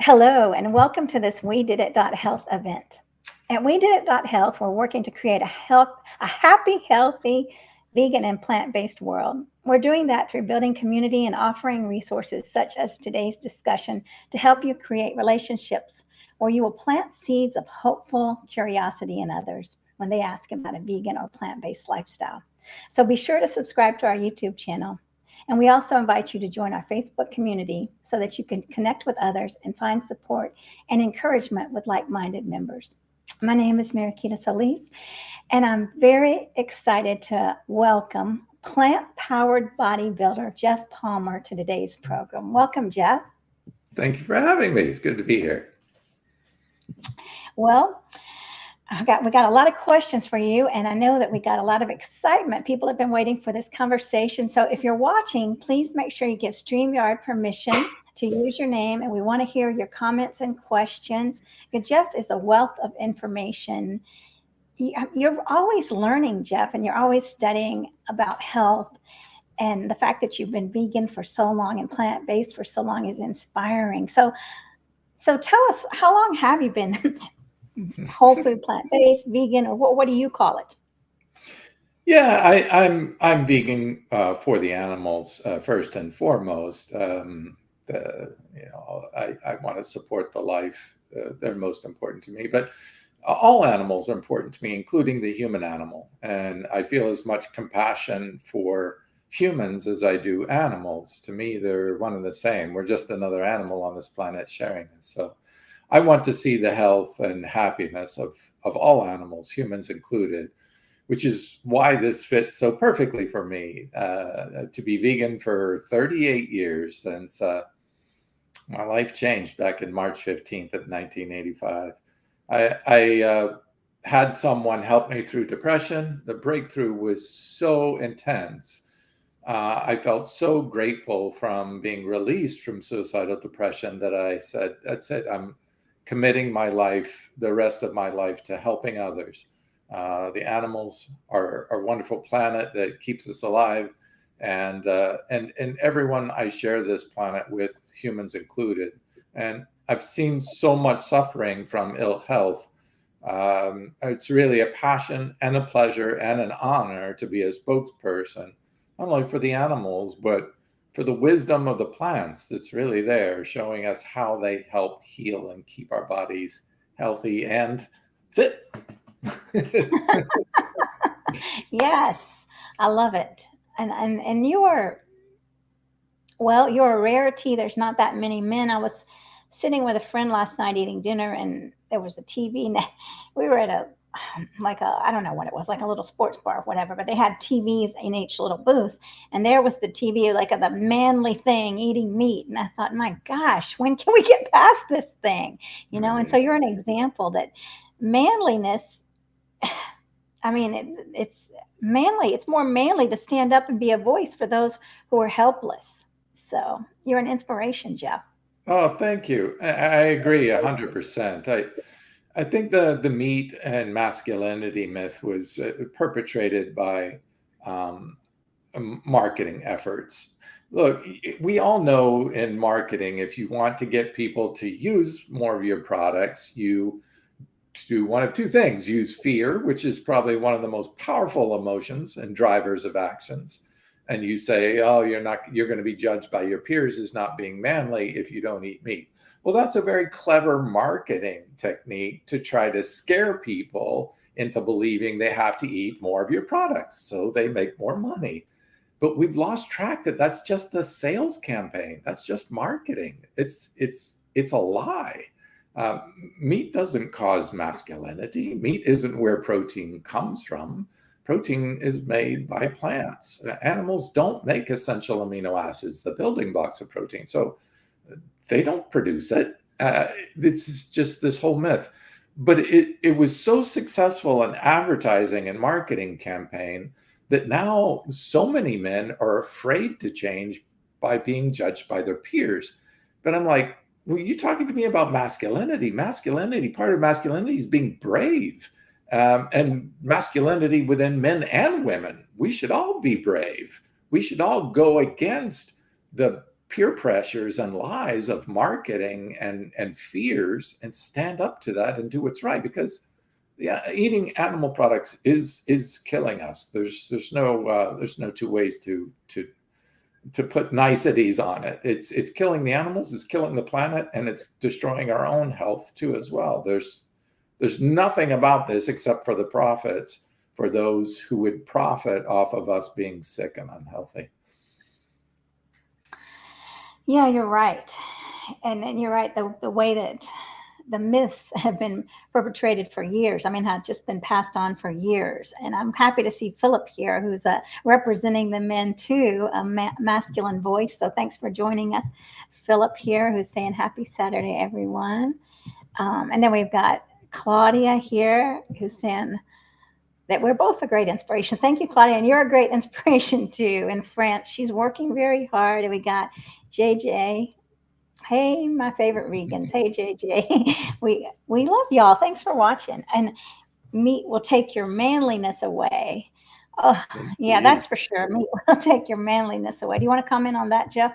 Hello, and welcome to this We Did It Health event. At We Did It Health, we're working to create a happy, healthy, vegan, and plant-based world. We're doing that through building community and offering resources such as today's discussion to help you create relationships where you will plant seeds of hopeful curiosity in others when they ask about a vegan or plant-based lifestyle. So be sure to subscribe to our YouTube channel. And we also invite you to join our Facebook community so that you can connect with others and find support and encouragement with like-minded members. My name is Mariquita Solis, and I'm very excited to welcome plant-powered bodybuilder Geoff Palmer to today's program. Welcome, Geoff. Thank you for having me. It's good to be here. Well, we got a lot of questions for you, and I know that we got a lot of excitement. People have been waiting for this conversation. So if you're watching, please make sure you give StreamYard permission to use your name, and we want to hear your comments and questions. Geoff is a wealth of information. You're always learning, Geoff, and you're always studying about health. And the fact that you've been vegan for so long and plant-based for so long is inspiring. So tell us, how long have you been whole food, plant-based, vegan, or what do you call it? Yeah, I'm vegan for the animals first and foremost. I want to support the life. They're most important to me, but all animals are important to me, including the human animal. And I feel as much compassion for humans as I do animals. To me, they're one and the same. We're just another animal on this planet sharing this. So I want to see the health and happiness of all animals, humans included, which is why this fits so perfectly for me. To be vegan for 38 years since my life changed back in March 15th of 1985. I had someone help me through depression. The breakthrough was so intense. I felt so grateful from being released from suicidal depression that I said, that's it. I'm committing my life, the rest of my life, to helping others. The animals are a wonderful planet that keeps us alive, and everyone I share this planet with, humans included. And I've seen so much suffering from ill health. It's really a passion and a pleasure and an honor to be a spokesperson, not only for the animals, but for the wisdom of the plants that's really there, showing us how they help heal and keep our bodies healthy and fit. Yes, I love it. And you're a rarity. There's not that many men. I was sitting with a friend last night eating dinner, and there was a TV. And we were at I don't know what it was, like a little sports bar or whatever, but they had TVs in each little booth. And there was the TV, like the manly thing eating meat. And I thought, my gosh, when can we get past this thing? And so you're an example that manliness, I mean, it's manly. It's more manly to stand up and be a voice for those who are helpless. So you're an inspiration, Geoff. Oh, thank you. I agree 100%. I think the meat and masculinity myth was perpetrated by marketing efforts. Look, we all know in marketing, if you want to get people to use more of your products, you do one of two things. Use fear, which is probably one of the most powerful emotions and drivers of actions. And you say, oh, you're going to be judged by your peers as not being manly if you don't eat meat. Well, that's a very clever marketing technique to try to scare people into believing they have to eat more of your products so they make more money. But we've lost track that that's just the sales campaign. That's just marketing. It's a lie. Meat doesn't cause masculinity. Meat isn't where protein comes from. Protein is made by plants. Animals don't make essential amino acids, the building blocks of protein. So they don't produce it. This is just this whole myth. But it was so successful an advertising and marketing campaign that now so many men are afraid to change by being judged by their peers. But I'm like, well, you're talking to me about masculinity. Part of masculinity is being brave. And masculinity within men and women. We should all be brave. We should all go against the peer pressures and lies of marketing and fears and stand up to that and do what's right, because yeah, eating animal products is killing us. There's no two ways to put niceties on it. It's killing the animals, it's killing the planet, and it's destroying our own health too as well. There's nothing about this except for the profits for those who would profit off of us being sick and unhealthy. Yeah, you're right. And you're right, the way that the myths have been perpetrated for years. I mean, have just been passed on for years. And I'm happy to see Philip here, who's representing the men too, a masculine voice. So thanks for joining us, Philip here, who's saying happy Saturday, everyone. And then we've got Claudia here, who's saying that we're both a great inspiration. Thank you, Claudia. And you're a great inspiration too in France. She's working very hard. And we got JJ. Hey, my favorite vegans. Hey, JJ. We love y'all. Thanks for watching. And meat will take your manliness away. Oh, yeah, that's for sure. Meat will take your manliness away. Do you want to comment on that, Geoff?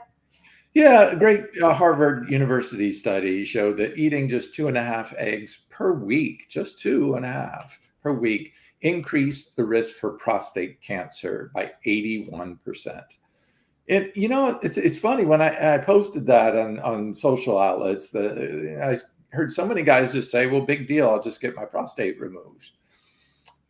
Yeah, a great Harvard University study showed that eating just 2.5 eggs per week, just 2.5 per week, increased the risk for prostate cancer by 81%. And it's funny, when I posted that on social outlets, I heard so many guys just say, well, big deal, I'll just get my prostate removed.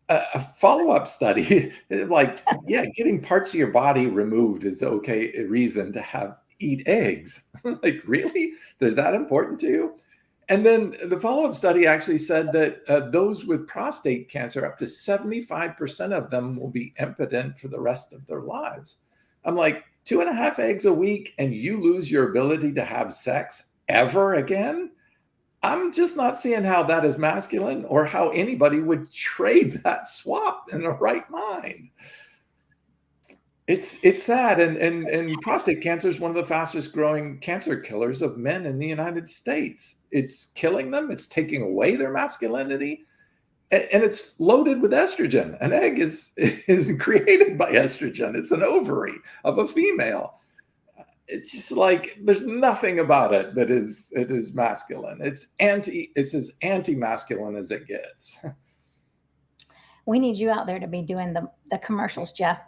A follow-up study, like, yeah, getting parts of your body removed is okay a reason to eat eggs. Like, really? They're that important to you? And then the follow-up study actually said that those with prostate cancer, up to 75% of them will be impotent for the rest of their lives. I'm like, 2.5 eggs a week and you lose your ability to have sex ever again? I'm just not seeing how that is masculine, or how anybody would trade that swap in the right mind. It's sad, and prostate cancer is one of the fastest growing cancer killers of men in the United States. It's killing them. It's taking away their masculinity, and it's loaded with estrogen. An egg is created by estrogen. It's an ovary of a female. It's just like, there's nothing about it that is masculine. It's as anti-masculine as it gets. We need you out there to be doing the commercials, Geoff.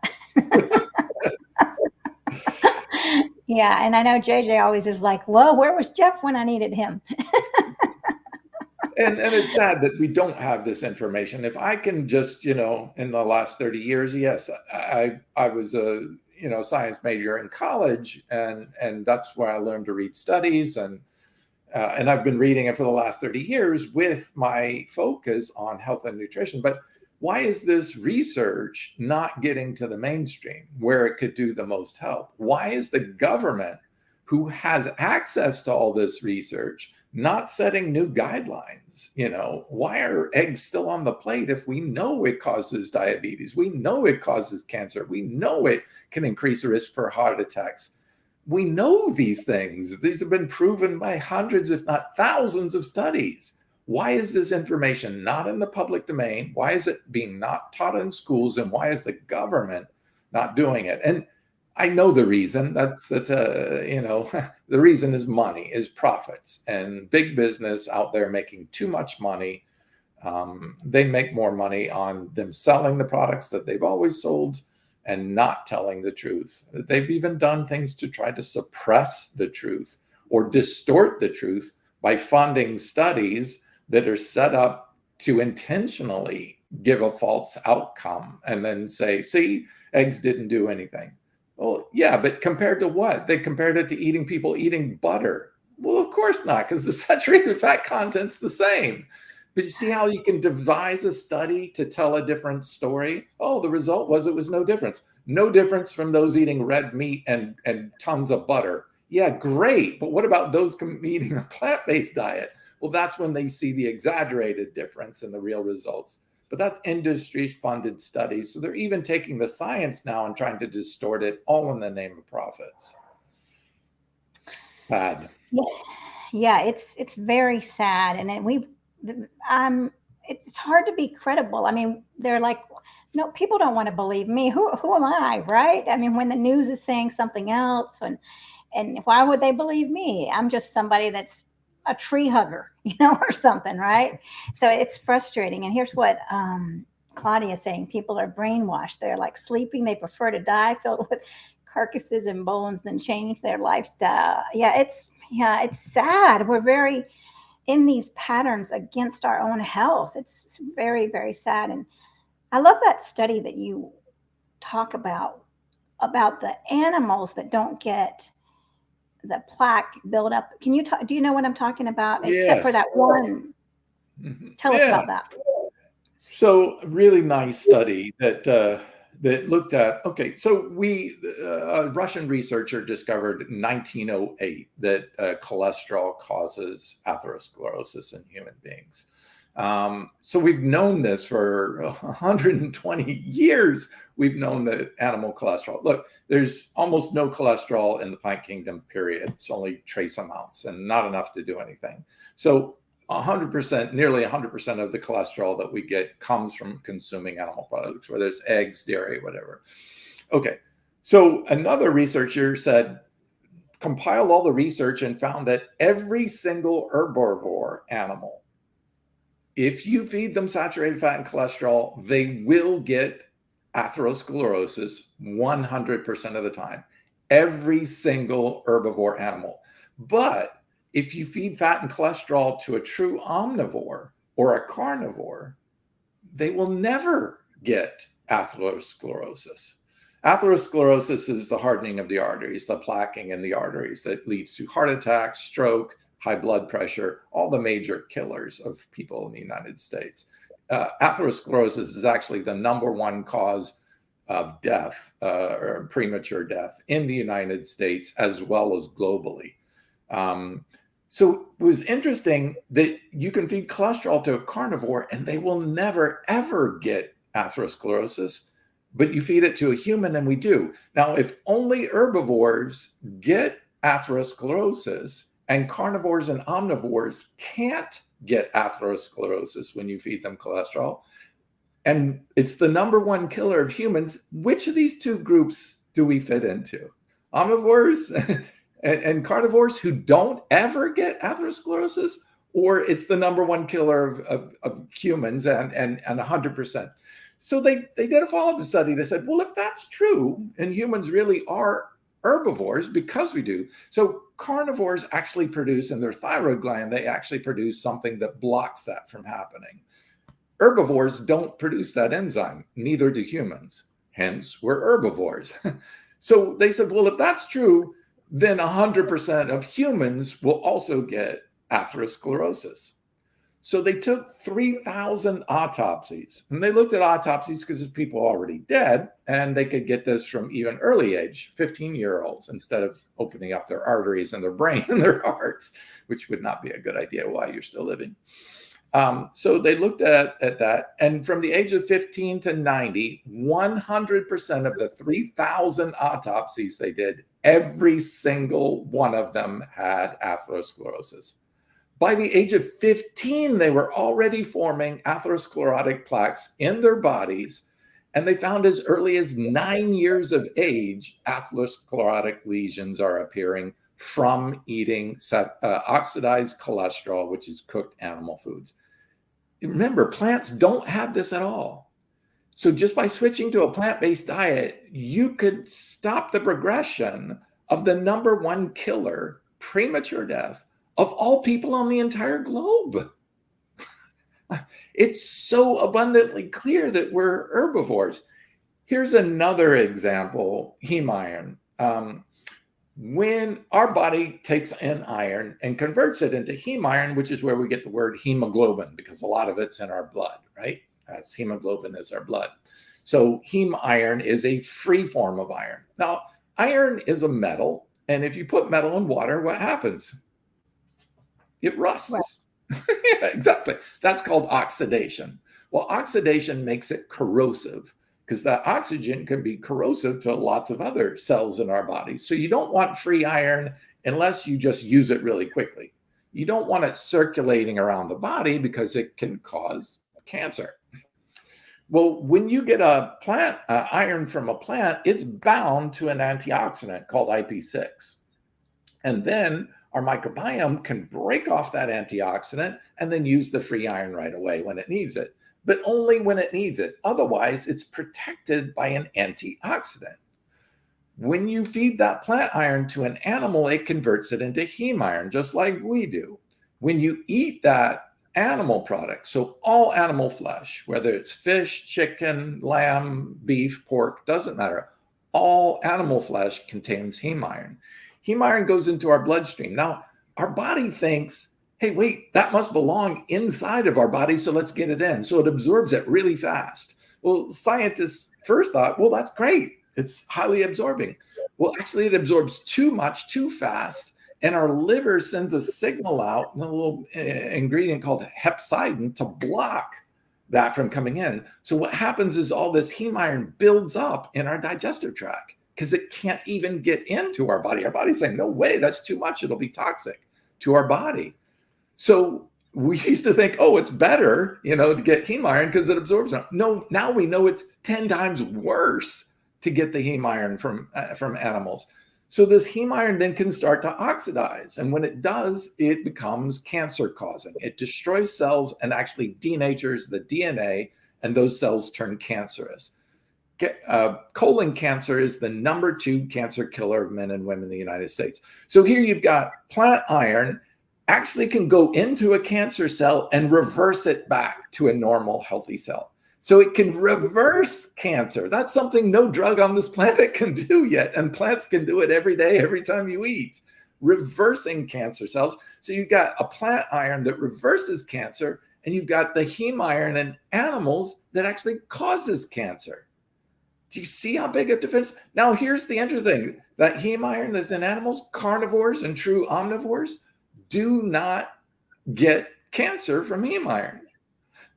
Yeah, and I know JJ always is like, well, where was Geoff when I needed him? And it's sad that we don't have this information. If I can just, in the last 30 years, yes, I was a science major in college, and that's where I learned to read studies, and I've been reading it for the last 30 years with my focus on health and nutrition. But why is this research not getting to the mainstream where it could do the most help? Why is the government, who has access to all this research, not setting new guidelines? Why are eggs still on the plate if we know it causes diabetes? We know it causes cancer. We know it can increase the risk for heart attacks. We know these things. These have been proven by hundreds, if not thousands, of studies. Why is this information not in the public domain? Why is it being not taught in schools? And why is the government not doing it? And I know the reason. The reason is money, is profits, and big business out there making too much money. They make more money on them selling the products that they've always sold and not telling the truth. They've even done things to try to suppress the truth or distort the truth by funding studies that are set up to intentionally give a false outcome and then say, see, eggs didn't do anything. Well, yeah, but compared to what? They compared it to people eating butter. Well, of course not, because the saturated fat content's the same. But you see how you can devise a study to tell a different story? Oh, the result was it was no difference. No difference from those eating red meat and tons of butter. Yeah, great. But what about those eating a plant-based diet? Well, that's when they see the exaggerated difference in the real results. But that's industry-funded studies. So they're even taking the science now and trying to distort it, all in the name of profits. Sad. Yeah, it's very sad. And then it's hard to be credible. I mean, they're like, no, people don't want to believe me. Who am I, right? I mean, when the news is saying something else, And why would they believe me? I'm just somebody that's a tree hugger, or something, right? So it's frustrating. And here's what Claudia is saying: people are brainwashed. They're like sleeping. They prefer to die filled with carcasses and bones than change their lifestyle. It's sad. We're very in these patterns against our own health. It's very, very sad. And I love that study that you talk about the animals that don't get the plaque build up. Can you talk? Do you know what I'm talking about? Except for Yes. that one. Tell us Yeah. about that. So, a really nice study that looked at. Okay, so a Russian researcher discovered in 1908 that cholesterol causes atherosclerosis in human beings. So we've known this for 120 years. We've known that animal cholesterol. Look, there's almost no cholesterol in the plant kingdom, period. It's only trace amounts and not enough to do anything. So 100%, nearly 100% of the cholesterol that we get comes from consuming animal products, whether it's eggs, dairy, whatever. Okay, so another researcher compiled all the research and found that every single herbivore animal, if you feed them saturated fat and cholesterol, they will get atherosclerosis 100% of the time. Every single herbivore animal. But if you feed fat and cholesterol to a true omnivore or a carnivore, they will never get atherosclerosis. Atherosclerosis is the hardening of the arteries, the plaquing in the arteries that leads to heart attack, stroke, high blood pressure, all the major killers of people in the United States. Atherosclerosis is actually the number one cause of death or premature death in the United States as well as globally. So it was interesting that you can feed cholesterol to a carnivore and they will never, ever get atherosclerosis, but you feed it to a human and we do. Now, if only herbivores get atherosclerosis and carnivores and omnivores can't get atherosclerosis when you feed them cholesterol, and it's the number one killer of humans, which of these two groups do we fit into? Omnivores and carnivores who don't ever get atherosclerosis, or it's the number one killer of humans and 100%. So they did a follow-up study. They said, well, if that's true, and humans really are herbivores, because we do. So carnivores actually produce in their thyroid gland, they actually produce something that blocks that from happening. Herbivores don't produce that enzyme, neither do humans. Hence, we're herbivores. So they said, well, if that's true, then 100% of humans will also get atherosclerosis. So they took 3,000 autopsies, and they looked at autopsies because it's people already dead, and they could get this from even early age, 15-year-olds, instead of opening up their arteries and their brain and their hearts, which would not be a good idea while you're still living. So they looked at that, and from the age of 15 to 90, 100% of the 3,000 autopsies they did, every single one of them had atherosclerosis. By the age of 15, they were already forming atherosclerotic plaques in their bodies, and they found as early as 9 years of age, atherosclerotic lesions are appearing from eating oxidized cholesterol, which is cooked animal foods. Remember, plants don't have this at all. So just by switching to a plant-based diet, you could stop the progression of the number one killer, premature death, of all people on the entire globe. It's so abundantly clear that we're herbivores. Here's another example, heme iron. When our body takes in iron and converts it into heme iron, which is where we get the word hemoglobin, because a lot of it's in our blood, right? That's hemoglobin is our blood. So heme iron is a free form of iron. Now, iron is a metal, and if you put metal in water, what happens? It rusts. Right. Yeah, exactly. That's called oxidation. Well, oxidation makes it corrosive because that oxygen can be corrosive to lots of other cells in our bodies. So you don't want free iron unless you just use it really quickly. You don't want it circulating around the body because it can cause cancer. Well, when you get a plant iron from a plant, it's bound to an antioxidant called IP6. And then our microbiome can break off that antioxidant and then use the free iron right away when it needs it, but only when it needs it. Otherwise, it's protected by an antioxidant. When you feed that plant iron to an animal, it converts it into heme iron, just like we do. When you eat that animal product, so all animal flesh, whether it's fish, chicken, lamb, beef, pork, doesn't matter, all animal flesh contains heme iron. Heme iron goes into our bloodstream. Now, our body thinks, hey, wait, that must belong inside of our body, so let's get it in. So it absorbs it really fast. Well, scientists first thought, well, that's great. It's highly absorbing. Well, actually, it absorbs too much, too fast, and our liver sends a signal out, a little ingredient called hepcidin, to block that from coming in. So what happens is all this heme iron builds up in our digestive tract because it can't even get into our body. Our body's saying, no way, that's too much. It'll be toxic to our body. So we used to think, oh, it's better, to get heme iron because it absorbs it. No, now we know it's 10 times worse to get the heme iron from animals. So this heme iron then can start to oxidize. And when it does, it becomes cancer causing. It destroys cells and actually denatures the DNA, and those cells turn cancerous. Colon cancer is the number 2 cancer killer of men and women in the United States. So here you've got plant iron actually can go into a cancer cell and reverse it back to a normal, healthy cell. So it can reverse cancer. That's something no drug on this planet can do yet. And plants can do it every day, every time you eat, reversing cancer cells. So you've got a plant iron that reverses cancer, and you've got the heme iron in animals that actually causes cancer. Do you see how big a difference? Now, here's the interesting thing. That heme iron that's in animals, carnivores and true omnivores, do not get cancer from heme iron.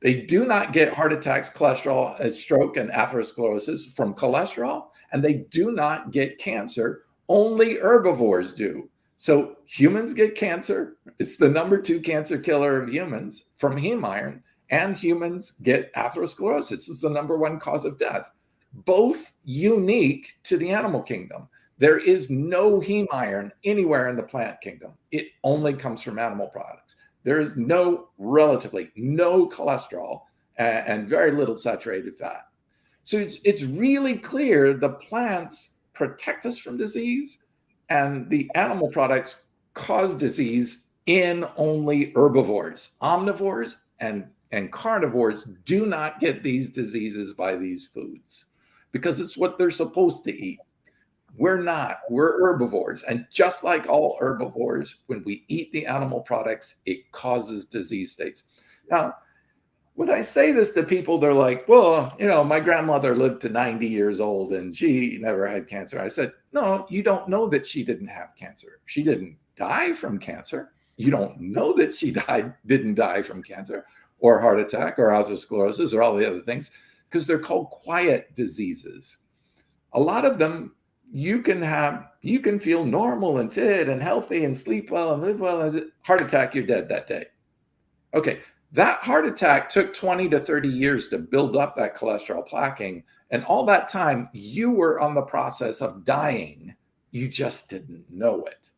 They do not get heart attacks, cholesterol, stroke, and atherosclerosis from cholesterol, and they do not get cancer. Only herbivores do. So humans get cancer. It's the number 2 cancer killer of humans from heme iron, and humans get atherosclerosis. It's the number 1 cause of death. Both unique to the animal kingdom. There is no heme iron anywhere in the plant kingdom. It only comes from animal products. There is relatively no cholesterol and very little saturated fat. So it's really clear the plants protect us from disease, and the animal products cause disease in only herbivores. Omnivores and carnivores do not get these diseases by these foods because it's what they're supposed to eat. We're not. We're herbivores. And just like all herbivores, when we eat the animal products, it causes disease states. Now, when I say this to people, they're like, well, my grandmother lived to 90 years old and she never had cancer. I said, no, you don't know that she didn't have cancer. She didn't die from cancer. You don't know that she didn't die from cancer or heart attack or atherosclerosis or all the other things because they're called quiet diseases. A lot of them, you can feel normal and fit and healthy and sleep well and live well. As a heart attack, you're dead that day. Okay, that heart attack took 20 to 30 years to build up that cholesterol plaquing. And all that time, you were on the process of dying. You just didn't know it.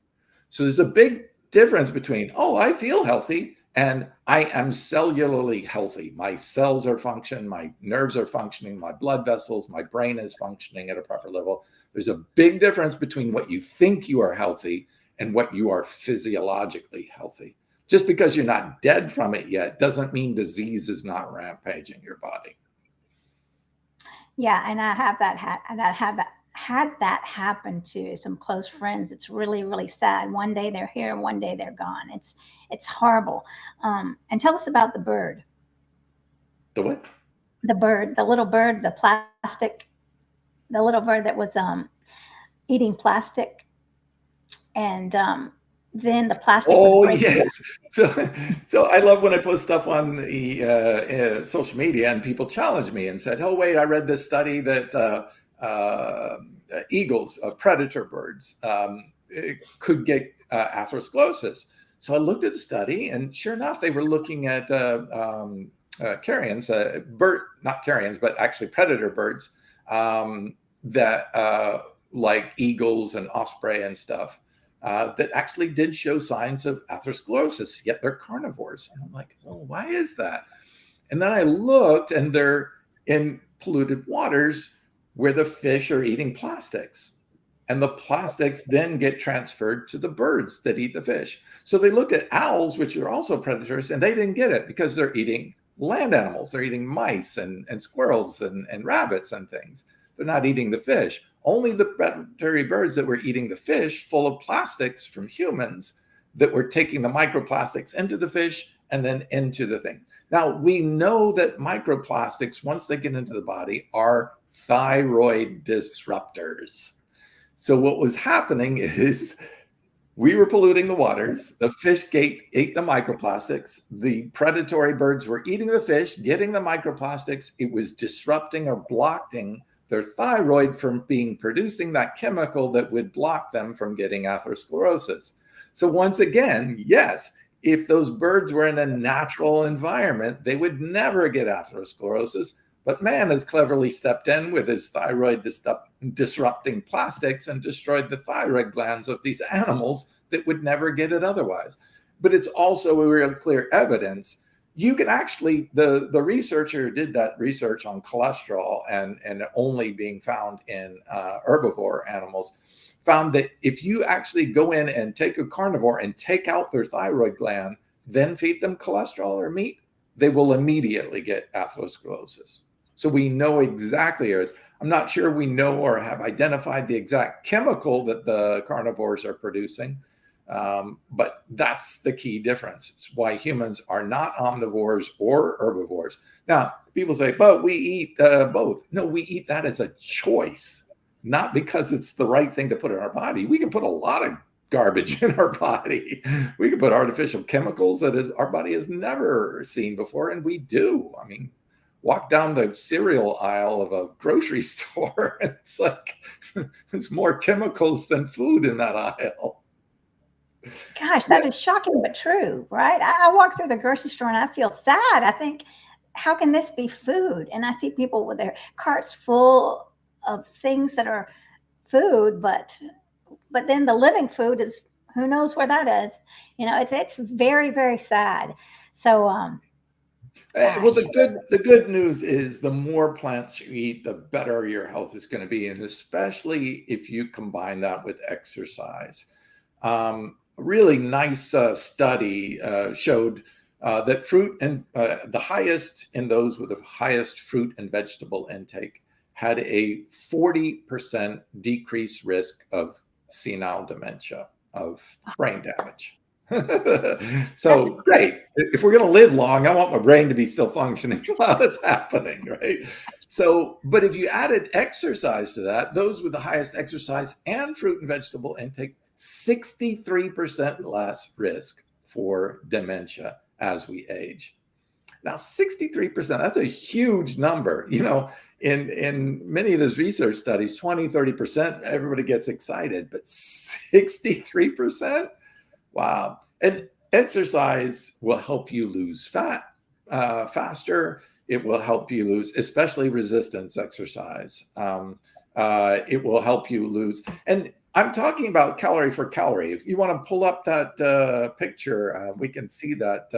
So there's a big difference between, oh, I feel healthy and I am cellularly healthy. My cells are functioning, my nerves are functioning, my blood vessels, my brain is functioning at a proper level. There's a big difference between what you think you are healthy and what you are physiologically healthy. Just because you're not dead from it yet doesn't mean disease is not rampaging your body. Yeah, and I have had that happen to some close friends. It's really, really sad. One day they're here, and one day they're gone. It's horrible. And tell us about the bird. The what? The bird, the little bird, the little bird that was eating plastic, and then the plastic was breaking. Yes. So I love when I post stuff on the social media and people challenge me and said, oh, wait, I read this study that eagles, predator birds, could get atherosclerosis. So I looked at the study, and sure enough, they were looking at carrions, not carrions, but actually predator birds that like eagles and osprey and stuff. that actually did show signs of atherosclerosis, yet they're carnivores. And I'm like, well, why is that? And then I looked, and they're in polluted waters where the fish are eating plastics. And the plastics then get transferred to the birds that eat the fish. So they looked at owls, which are also predators, and they didn't get it because they're eating land animals. They're eating mice and squirrels and rabbits and things. They're not eating the fish. Only the predatory birds that were eating the fish full of plastics from humans that were taking the microplastics into the fish and then into the thing. Now, we know that microplastics, once they get into the body, are thyroid disruptors. So what was happening is we were polluting the waters. The fish ate the microplastics. The predatory birds were eating the fish, getting the microplastics. It was disrupting or blocking their thyroid from producing that chemical that would block them from getting atherosclerosis. So once again, yes, if those birds were in a natural environment, they would never get atherosclerosis. But man has cleverly stepped in with his thyroid disrupting plastics and destroyed the thyroid glands of these animals that would never get it otherwise. But it's also a real clear evidence. You can actually, the researcher who did that research on cholesterol and only being found in herbivore animals, found that if you actually go in and take a carnivore and take out their thyroid gland, then feed them cholesterol or meat, they will immediately get atherosclerosis. So we know exactly, I'm not sure we know or have identified the exact chemical that the carnivores are producing, but that's the key difference. It's why humans are not omnivores or herbivores. Now, people say, but we eat both. No, we eat that as a choice, not because it's the right thing to put in our body. We can put a lot of garbage in our body. We can put artificial chemicals that our body has never seen before, and we do. I mean, walk down the cereal aisle of a grocery store, it's like there's more chemicals than food in that aisle. Gosh, that is shocking but true, right? I walk through the grocery store and I feel sad. I think, how can this be food? And I see people with their carts full of things that are food, but then the living food is, who knows where that is? It's very, very sad. So well, the good news is the more plants you eat, the better your health is going to be, and especially if you combine that with exercise. A really nice study showed that fruit and the highest in those with the highest fruit and vegetable intake had a 40% decreased risk of senile dementia, of brain damage. So great. If we're going to live long, I want my brain to be still functioning while it's happening, right? So, but if you added exercise to that, those with the highest exercise and fruit and vegetable intake, 63% less risk for dementia as we age. Now, 63%, that's a huge number. In many of those research studies, 20, 30%, everybody gets excited, but 63%? Wow. And exercise will help you lose fat faster. It will help you lose, especially resistance exercise. It will help you lose. And I'm talking about calorie for calorie. If you want to pull up that picture, we can see that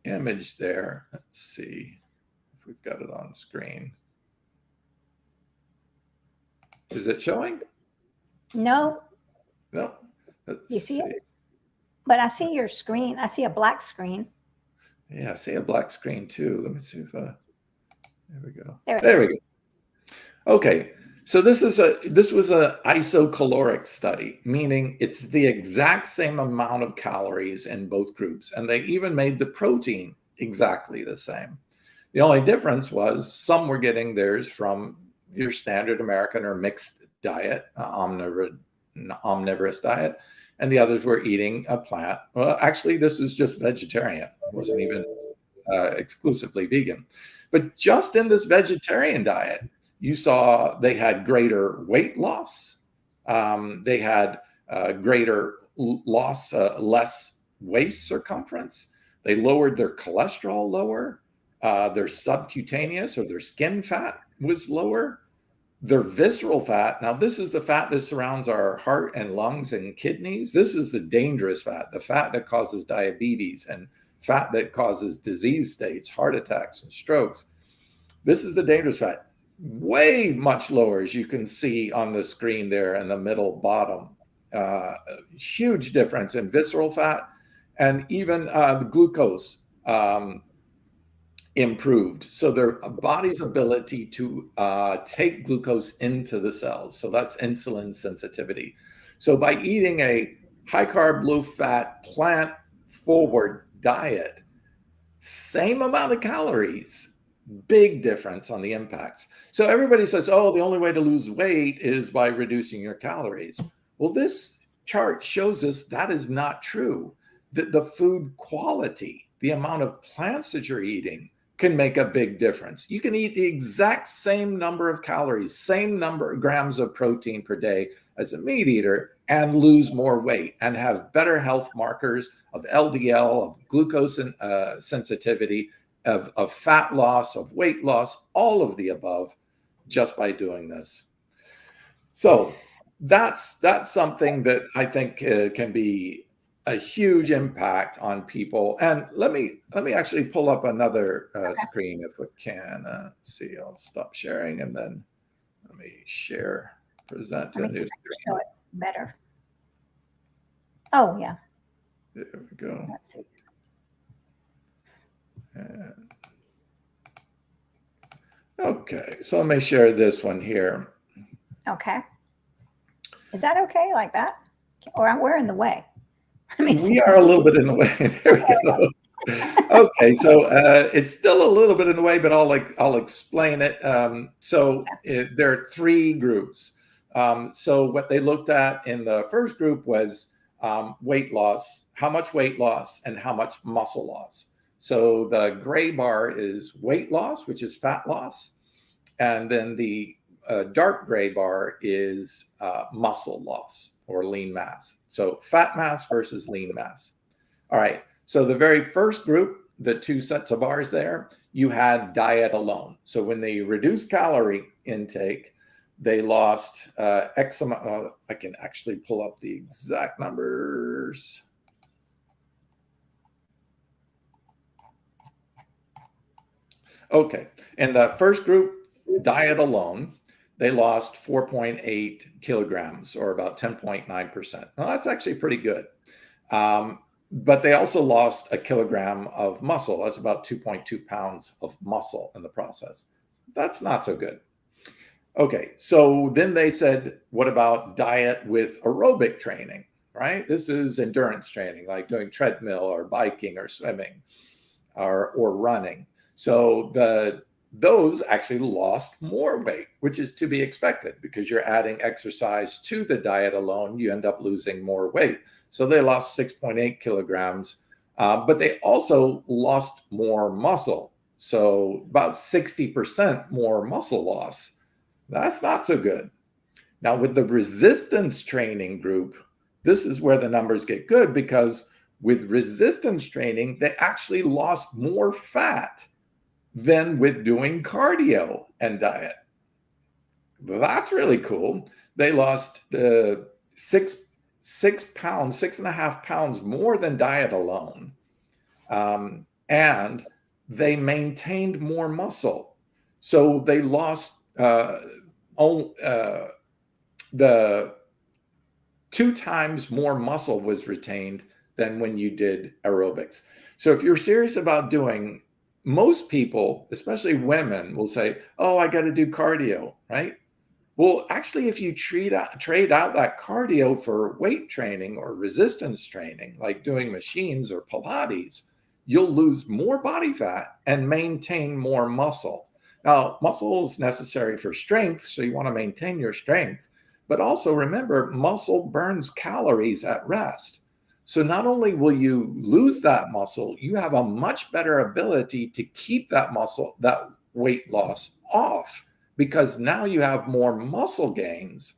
image there. Let's see if we've got it on screen. Is it showing? No. No. You see it? But I see your screen. I see a black screen. Yeah, I see a black screen too. Let me see if there we go. There we go. Okay. So this was an isocaloric study, meaning it's the exact same amount of calories in both groups. And they even made the protein exactly the same. The only difference was some were getting theirs from your standard American or mixed diet, omnivorous diet, and the others were eating a plant. Well, actually, this was just vegetarian. It wasn't even exclusively vegan. But just in this vegetarian diet, you saw they had greater weight loss. They had greater loss, less waist circumference. They lowered their cholesterol lower. Their subcutaneous or their skin fat was lower. Their visceral fat, now this is the fat that surrounds our heart and lungs and kidneys. This is the dangerous fat, the fat that causes diabetes and fat that causes disease states, heart attacks and strokes. This is the dangerous fat. Way much lower, as you can see on the screen there in the middle bottom. Huge difference in visceral fat, and even the glucose improved. So their body's ability to take glucose into the cells. So that's insulin sensitivity. So by eating a high carb, low fat, plant forward diet, same amount of calories, big difference on the impacts. So everybody says, oh, the only way to lose weight is by reducing your calories. Well, this chart shows us that is not true. That the food quality, the amount of plants that you're eating, can make a big difference. You can eat the exact same number of calories, same number of grams of protein per day as a meat eater and lose more weight and have better health markers of LDL, of glucose sensitivity, of fat loss, of weight loss, all of the above, just by doing this. So that's something that I think can be a huge impact on people. And let me actually pull up another screen if we can. Let's see, I'll stop sharing and then let me share, present a new screen. Show it better. Oh, yeah. There we go. Let's see. And, okay, so let me share this one here. Okay. Is that okay like that? Or we're in the way? We are a little bit in the way. There we go. Okay, so it's still a little bit in the way, but I'll explain it. There are three groups. So what they looked at in the first group was weight loss, how much weight loss and how much muscle loss. So the gray bar is weight loss, which is fat loss. And then the dark gray bar is muscle loss or lean mass. So fat mass versus lean mass. All right. So the very first group, the two sets of bars there, you had diet alone. So when they reduced calorie intake, they lost X amount. I can actually pull up the exact numbers. Okay. In the first group, diet alone, they lost 4.8 kilograms or about 10.9%. Well, that's actually pretty good. But they also lost a kilogram of muscle. That's about 2.2 pounds of muscle in the process. That's not so good. Okay, so then they said, what about diet with aerobic training, right? This is endurance training, like doing treadmill or biking or swimming or running. So those actually lost more weight, which is to be expected because you're adding exercise to the diet alone, you end up losing more weight. So they lost 6.8 kilograms, but they also lost more muscle. So about 60% more muscle loss. That's not so good. Now with the resistance training group, this is where the numbers get good because with resistance training, they actually lost more fat than with doing cardio and diet. That's really cool. They lost 6 pounds, 6.5 pounds more than diet alone. And they maintained more muscle. So they lost the 2 times more muscle was retained than when you did aerobics. So if you're serious about doing, most people, especially women, will say, oh, I got to do cardio, right? Well, actually, if you trade out that cardio for weight training or resistance training, like doing machines or Pilates, you'll lose more body fat and maintain more muscle. Now, muscle is necessary for strength, so you want to maintain your strength. But also remember, muscle burns calories at rest. So not only will you lose that muscle, you have a much better ability to keep that muscle, that weight loss off, because now you have more muscle gains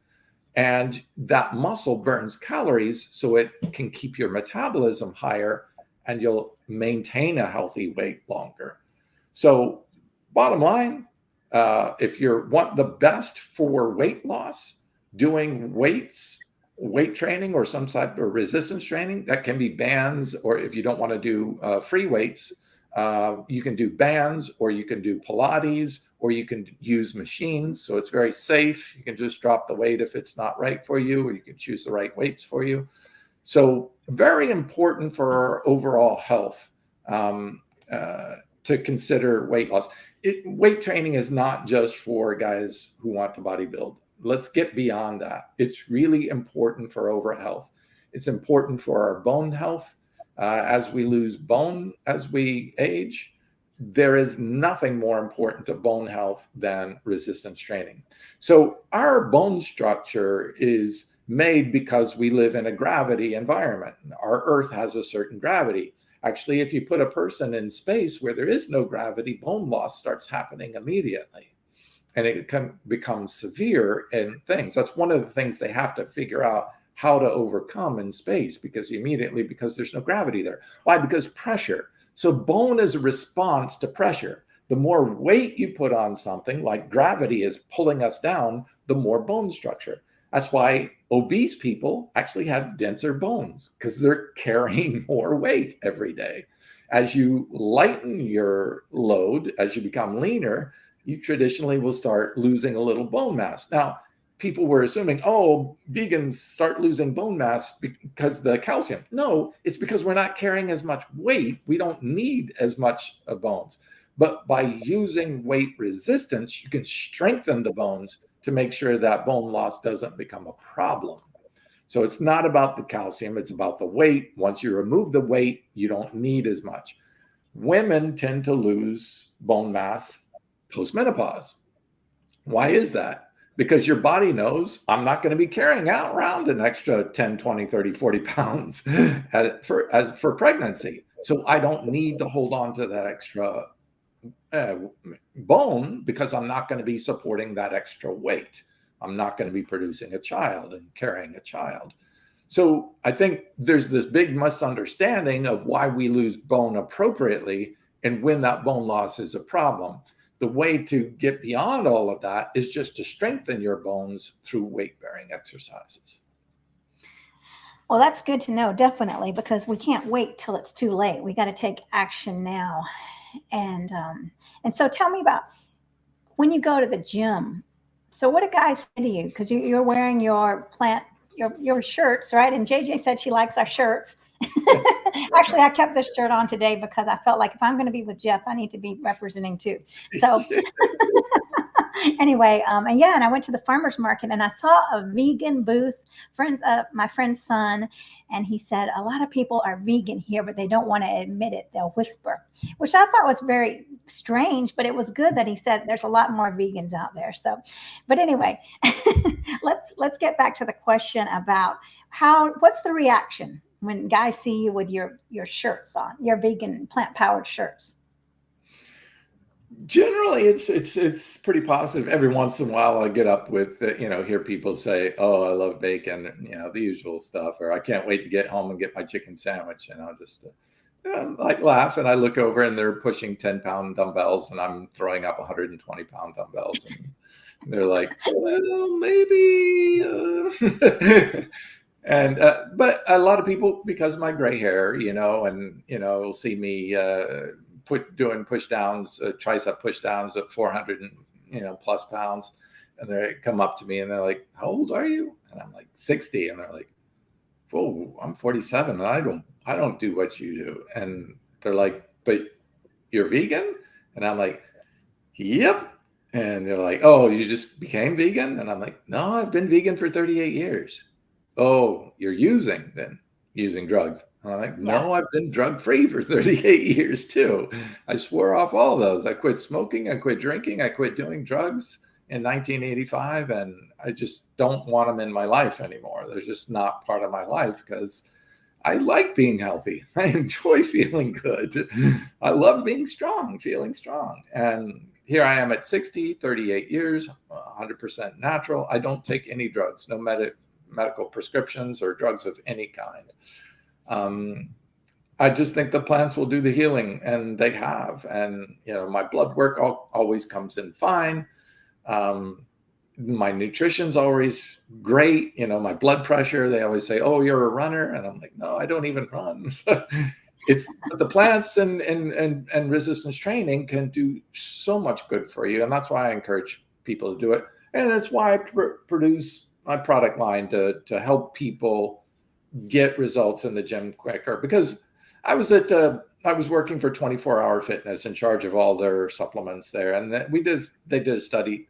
and that muscle burns calories so it can keep your metabolism higher and you'll maintain a healthy weight longer. So bottom line, if you want the best for weight loss, doing weight training or some type of resistance training, that can be bands, or if you don't want to do free weights, you can do bands, or you can do Pilates, or you can use machines. So it's very safe. You can just drop the weight if it's not right for you, or you can choose the right weights for you. So very important for our overall health to consider weight loss. Weight training is not just for guys who want to bodybuild. Let's get beyond that. It's really important for overall health. It's important for our bone health. As we lose bone as we age, there is nothing more important to bone health than resistance training. So our bone structure is made because we live in a gravity environment. Our Earth has a certain gravity. Actually, if you put a person in space where there is no gravity, bone loss starts happening immediately. And it becomes severe in things. That's one of the things they have to figure out how to overcome in space, because there's no gravity there. Why? Because pressure. So bone is a response to pressure. The more weight you put on something, like gravity is pulling us down, the more bone structure. That's why obese people actually have denser bones, because they're carrying more weight every day. As you lighten your load, as you become leaner, you traditionally will start losing a little bone mass. Now, people were assuming, oh, vegans start losing bone mass because of the calcium. No, it's because we're not carrying as much weight. We don't need as much bones. But by using weight resistance, you can strengthen the bones to make sure that bone loss doesn't become a problem. So it's not about the calcium, it's about the weight. Once you remove the weight, you don't need as much. Women tend to lose bone mass post-menopause. Why is that? Because your body knows I'm not going to be carrying out around an extra 10, 20, 30, 40 pounds for pregnancy. So I don't need to hold on to that extra bone, because I'm not going to be supporting that extra weight. I'm not going to be producing a child and carrying a child. So I think there's this big misunderstanding of why we lose bone appropriately and when that bone loss is a problem. The way to get beyond all of that is just to strengthen your bones through weight-bearing exercises. Well, that's good to know, definitely, because we can't wait till it's too late. We got to take action now. And so tell me about when you go to the gym. So what do guys say to you? Because you're wearing your shirts, right? And JJ said she likes our shirts. Actually, I kept this shirt on today because I felt like if I'm going to be with Geoff, I need to be representing too. So anyway, and I went to the farmer's market and I saw a vegan booth. My friend's son, and he said a lot of people are vegan here, but they don't want to admit it. They'll whisper, which I thought was very strange, but it was good that he said there's a lot more vegans out there. So, but anyway, let's get back to the question about what's the reaction when guys see you with your shirts on, your vegan plant-powered shirts? Generally, it's pretty positive. Every once in a while, I get up with hear people say, "Oh, I love bacon," the usual stuff, or "I can't wait to get home and get my chicken sandwich." Just like laugh, and I look over and they're pushing 10-pound dumbbells, and I'm throwing up 120-pound dumbbells, and they're like, "Well, maybe." And but a lot of people, because of my gray hair, will see me doing push downs, tricep push downs at 400 plus pounds, and they come up to me and they're like, "How old are you?" And I'm like, 60, and they're like, "Whoa, I'm 47, and I don't do what you do." And they're like, "But you're vegan?" And I'm like, "Yep." And they're like, "Oh, you just became vegan?" And I'm like, "No, I've been vegan for 38 years. "Oh, you're using drugs?" And I'm like, "No, I've been drug-free for 38 years too. I swore off all those. I quit smoking, I quit drinking, I quit doing drugs in 1985, and I just don't want them in my life anymore. They're just not part of my life because I like being healthy. I enjoy feeling good. I love being strong, feeling strong. And here I am at 60, 38 years, 100% natural. I don't take any drugs, no medical prescriptions or drugs of any kind. I just think the plants will do the healing, and they have. And, you know, my blood work always comes in fine. My nutrition's always great. You know, my blood pressure, they always say, oh, you're a runner. And I'm like, no, I don't even run. It's the plants and resistance training can do so much good for you. And that's why I encourage people to do it. And it's why I produce my product line to help people get results in the gym quicker. Because I was working for 24 Hour Fitness, in charge of all their supplements there. And they did a study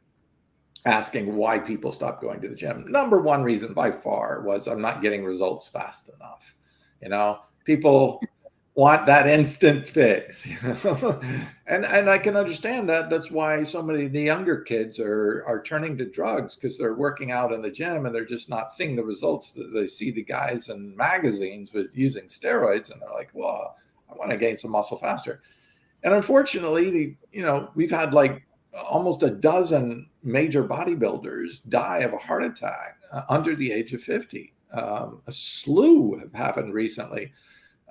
asking why people stopped going to the gym. Number one reason by far was, I'm not getting results fast enough. You know, people want that instant fix. and I can understand that. That's why so many of the younger kids are turning to drugs, because they're working out in the gym and they're just not seeing the results that they see the guys in magazines with using steroids, and they're like, well, I want to gain some muscle faster. And unfortunately, we've had like almost a dozen major bodybuilders die of a heart attack under the age of 50. A slew have happened recently.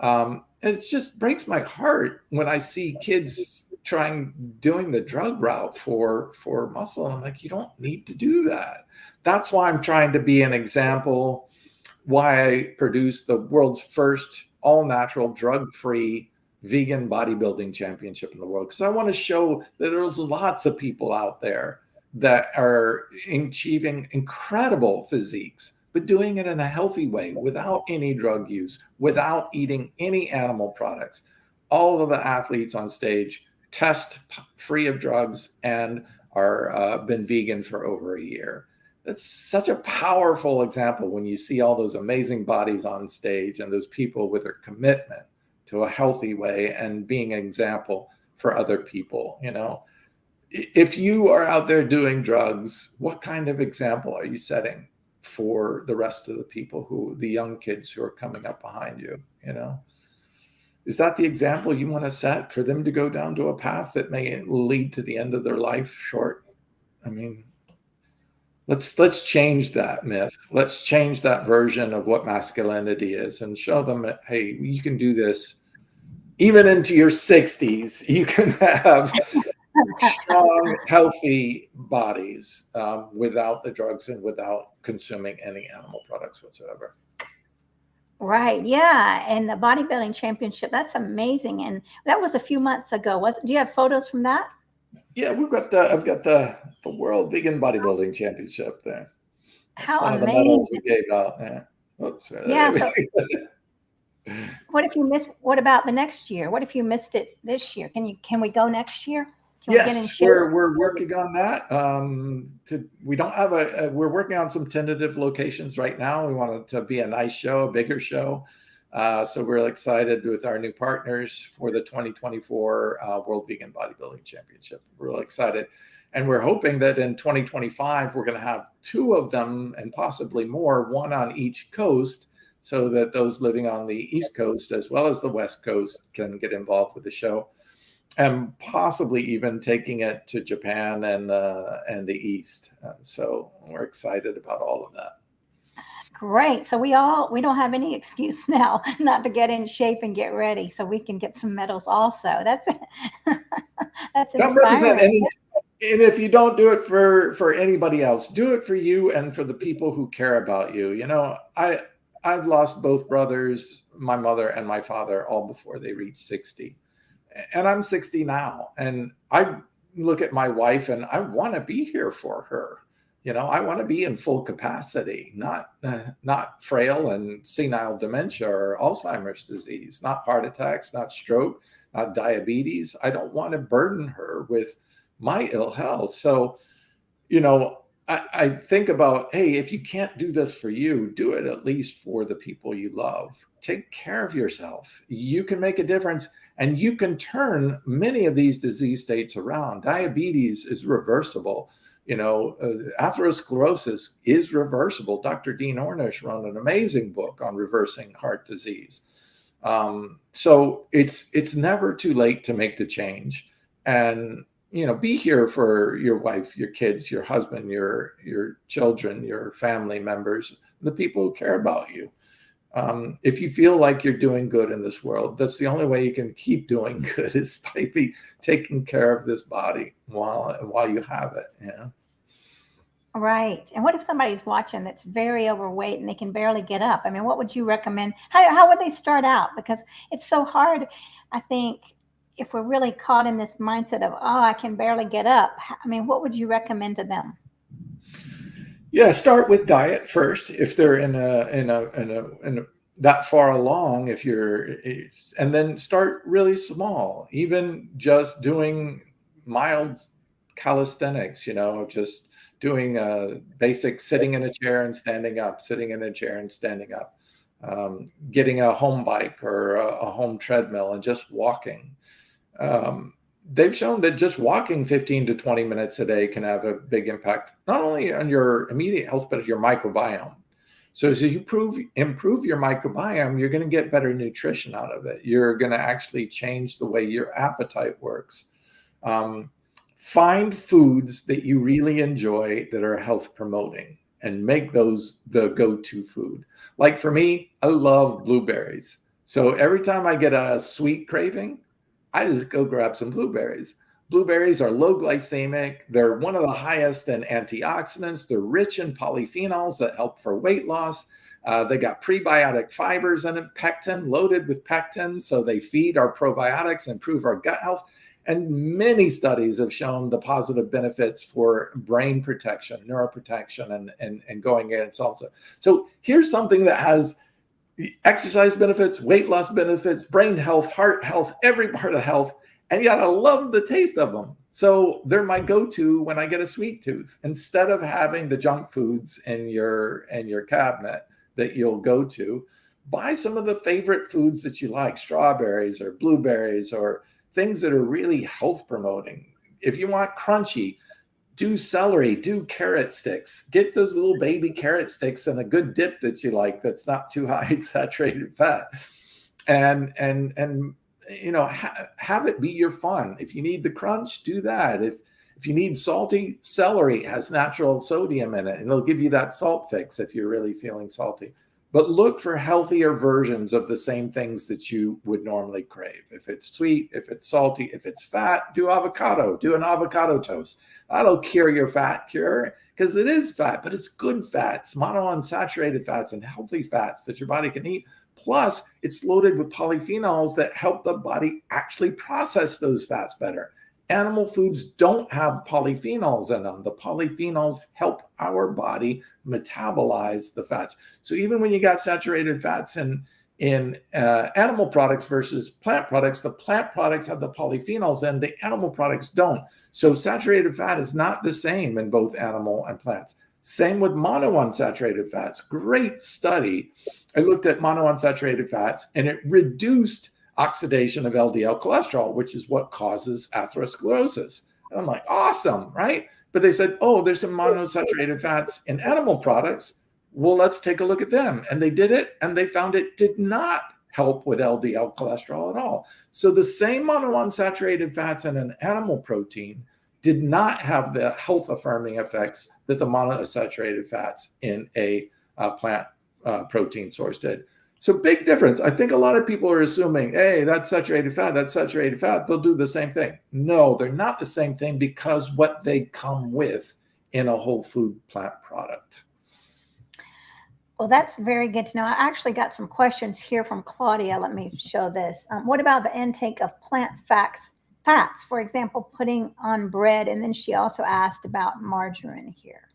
And it just breaks my heart when I see kids doing the drug route for muscle. I'm like, you don't need to do that. That's why I'm trying to be an example, why I produced the world's first all-natural, drug-free vegan bodybuilding championship in the world. Because I want to show that there's lots of people out there that are achieving incredible physiques, but doing it in a healthy way, without any drug use, without eating any animal products. All of the athletes on stage test free of drugs and are been vegan for over a year. That's such a powerful example when you see all those amazing bodies on stage and those people with their commitment to a healthy way and being an example for other people. If you are out there doing drugs, what kind of example are you setting for the rest of the people, the young kids who are coming up behind you? Is that the example you want to set for them to go down to a path that may lead to the end of their life short? I mean, let's change that myth. Let's change that version of what masculinity is and show them that, hey, you can do this even into your 60s. You can have strong, healthy bodies without the drugs and without consuming any animal products whatsoever. Right. Yeah. And the bodybuilding championship, that's amazing. And that was a few months ago. Do you have photos from that? Yeah, I've got the World Vegan Bodybuilding Championship there. That's How one amazing. of the medals we gave out. Yeah. Oops, yeah. So what about the next year? What if you missed it this year? Can we go next year? Yes, we're working on that. We don't have we're working on some tentative locations right now. We want it to be a nice show, a bigger show. So we're excited with our new partners for the 2024 World Vegan Bodybuilding Championship. We're really excited. And we're hoping that in 2025, we're going to have 2 of them and possibly more, one on each coast, so that those living on the East Coast as well as the West Coast can get involved with the show, and possibly even taking it to Japan and the East. So we're excited about all of that. Great. So we don't have any excuse now not to get in shape and get ready, so we can get some medals also. That's inspiring. And if you don't do it for anybody else, do it for you and for the people who care about you. I've lost both brothers, my mother and my father, all before they reached 60. And I'm 60 now. And I look at my wife and I want to be here for her. I want to be in full capacity, not frail and senile dementia or Alzheimer's disease, not heart attacks, not stroke, not diabetes. I don't want to burden her with my ill health. So, I think about, hey, if you can't do this for you, do it at least for the people you love. Take care of yourself. You can make a difference, and you can turn many of these disease states around. Diabetes is reversible. Atherosclerosis is reversible. Dr. Dean Ornish wrote an amazing book on reversing heart disease. So it's never too late to make the change. And be here for your wife, your kids, your husband, your children, your family members, the people who care about you. If you feel like you're doing good in this world, that's the only way you can keep doing good, is by taking care of this body while you have it. Yeah. Right. And what if somebody's watching that's very overweight and they can barely get up? I mean, what would you recommend? How would they start out? Because it's so hard, I think, if we're really caught in this mindset of, oh, I can barely get up. I mean, what would you recommend to them? Yeah, start with diet first. If they're in that far along, and then start really small, even just doing mild calisthenics, just doing basic sitting in a chair and standing up, sitting in a chair and standing up, getting a home bike or a home treadmill and just walking. They've shown that just walking 15 to 20 minutes a day can have a big impact, not only on your immediate health, but your microbiome. So as you improve your microbiome, you're going to get better nutrition out of it. You're going to actually change the way your appetite works. Find foods that you really enjoy that are health promoting and make those the go-to food. Like for me, I love blueberries. So every time I get a sweet craving, I just go grab some blueberries. Blueberries are low glycemic. They're one of the highest in antioxidants. They're rich in polyphenols that help for weight loss. They got prebiotic fibers in it, pectin, loaded with pectin. So they feed our probiotics, improve our gut health. And many studies have shown the positive benefits for brain protection, neuroprotection, and going against also. So here's something that has exercise benefits, weight loss benefits, brain health, heart health, every part of health, and yet I love the taste of them. So they're my go-to when I get a sweet tooth. Instead of having the junk foods in your cabinet that you'll go to, buy some of the favorite foods that you like, strawberries or blueberries or things that are really health promoting. If you want crunchy, do celery, do carrot sticks, get those little baby carrot sticks and a good dip that you like that's not too high in saturated fat, and have it be your fun. If you need the crunch, do that. If you need salty, celery has natural sodium in it, and it'll give you that salt fix if you're really feeling salty. But look for healthier versions of the same things that you would normally crave. If it's sweet, if it's salty, if it's fat, do avocado, do an avocado toast. That'll cure your fat cure, because it is fat, but it's good fats, monounsaturated fats and healthy fats that your body can eat. Plus, it's loaded with polyphenols that help the body actually process those fats better. Animal foods don't have polyphenols in them. The polyphenols help our body metabolize the fats. So even when you got saturated fats in animal products versus plant products, the plant products have the polyphenols and the animal products don't. So saturated fat is not the same in both animal and plants. Same with monounsaturated fats. Great study. I looked at monounsaturated fats and it reduced oxidation of LDL cholesterol, which is what causes atherosclerosis. And I'm like, awesome, right? But they said, oh, there's some monounsaturated fats in animal products. Well, let's take a look at them. And they did it, and they found it did not help with LDL cholesterol at all. So the same monounsaturated fats in an animal protein did not have the health affirming effects that the monounsaturated fats in a plant protein source did. So big difference. I think a lot of people are assuming, hey, that's saturated fat, they'll do the same thing. No, they're not the same thing, because what they come with in a whole food plant product. Well, that's very good to know. I actually got some questions here from Claudia. Let me show this. What about the intake of plant fats? For example, putting on bread. And then she also asked about margarine here.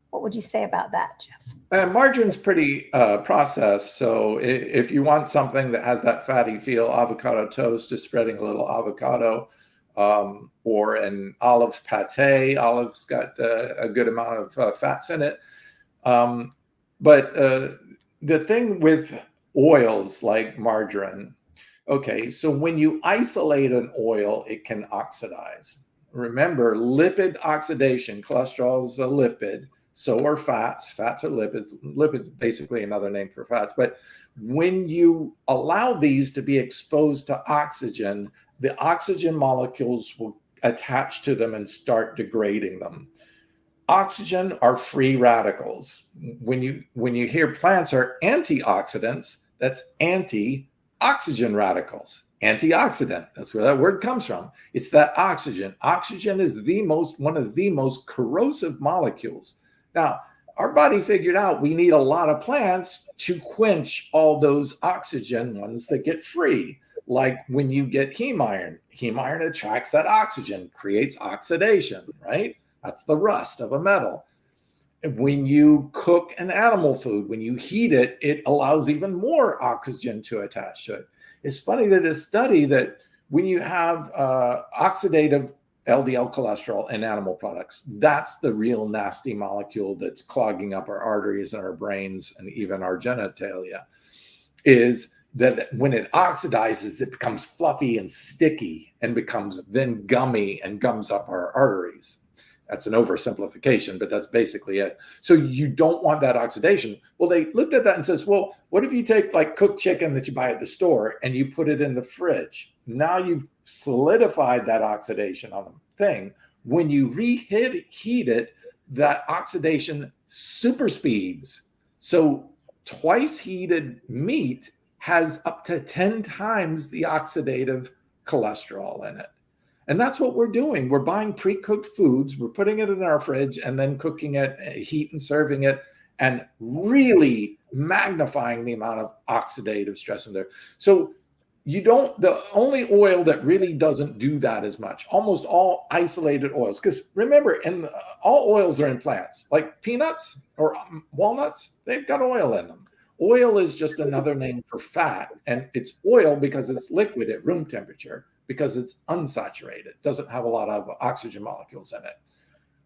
What would you say about that, Geoff? Margarine's pretty processed. So if you want something that has that fatty feel, avocado toast, just spreading a little avocado, or an olive pate. Olive's got a good amount of fats in it. But the thing with oils like margarine, okay, so when you isolate an oil, it can oxidize. Remember, lipid oxidation, cholesterol is a lipid. So are fats. Fats are lipids. Lipids basically another name for fats. But when you allow these to be exposed to oxygen, the oxygen molecules will attach to them and start degrading them. Oxygen are free radicals. When you hear plants are antioxidants, that's anti-oxygen radicals. Antioxidant, that's where that word comes from. It's that oxygen. Oxygen is one of the most corrosive molecules. Now, our body figured out we need a lot of plants to quench all those oxygen ones that get free. Like when you get heme iron attracts that oxygen, creates oxidation, right? That's the rust of a metal. When you cook an animal food, when you heat it, it allows even more oxygen to attach to it. It's funny that a study that when you have oxidative LDL cholesterol in animal products, that's the real nasty molecule that's clogging up our arteries and our brains and even our genitalia, is that when it oxidizes, it becomes fluffy and sticky and becomes then gummy and gums up our arteries. That's an oversimplification, but that's basically it. So you don't want that oxidation. Well, they looked at that and says, well, what if you take like cooked chicken that you buy at the store and you put it in the fridge? Now you've solidified that oxidation on the thing. When you reheat it, that oxidation super speeds. So twice heated meat has up to 10 times the oxidative cholesterol in it. And that's what we're doing. We're buying pre-cooked foods, we're putting it in our fridge and then cooking it, heat and serving it, and really magnifying the amount of oxidative stress in there. So the only oil that really doesn't do that as much, almost all isolated oils, because remember, all oils are in plants, like peanuts or walnuts, they've got oil in them. Oil is just another name for fat, and it's oil because it's liquid at room temperature, because it's unsaturated, doesn't have a lot of oxygen molecules in it.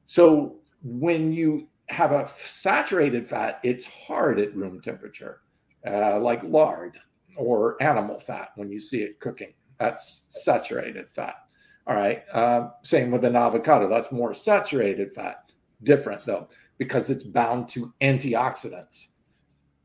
So when you have a saturated fat, it's hard at room temperature, like lard or animal fat when you see it cooking. That's saturated fat. All right. Same with an avocado. That's more saturated fat. Different though, because it's bound to antioxidants.